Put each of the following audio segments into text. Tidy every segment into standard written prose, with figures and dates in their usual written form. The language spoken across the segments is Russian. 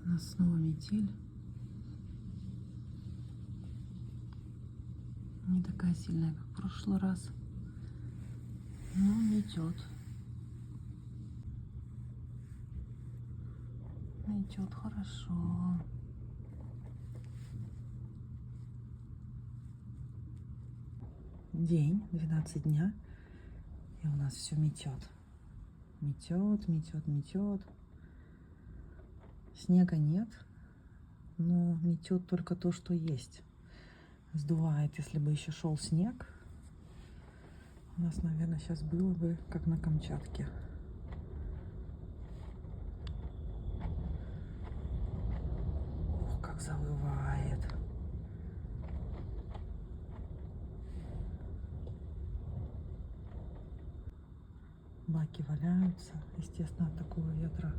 У нас снова метель. Не такая сильная, как в прошлый раз. Но метет. Метет хорошо. День, 12 дня. И у нас все метет. Метет, метет, метет. Снега нет, но метет только то, что есть. Сдувает, если бы еще шел снег. У нас, наверное, сейчас было бы как на Камчатке. Ох, как завывает. Баки валяются, естественно, от такого ветра.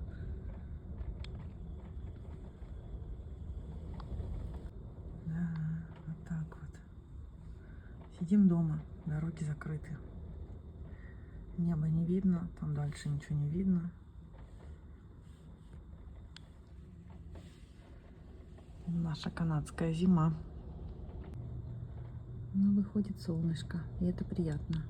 Да, вот так вот. Сидим дома, дороги закрыты. Небо не видно, там дальше ничего не видно. Наша канадская зима. Но выходит солнышко, и это приятно.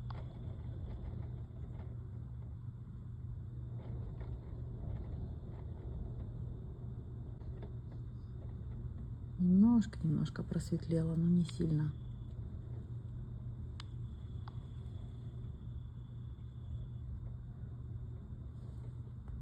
Немножко просветлело, но не сильно.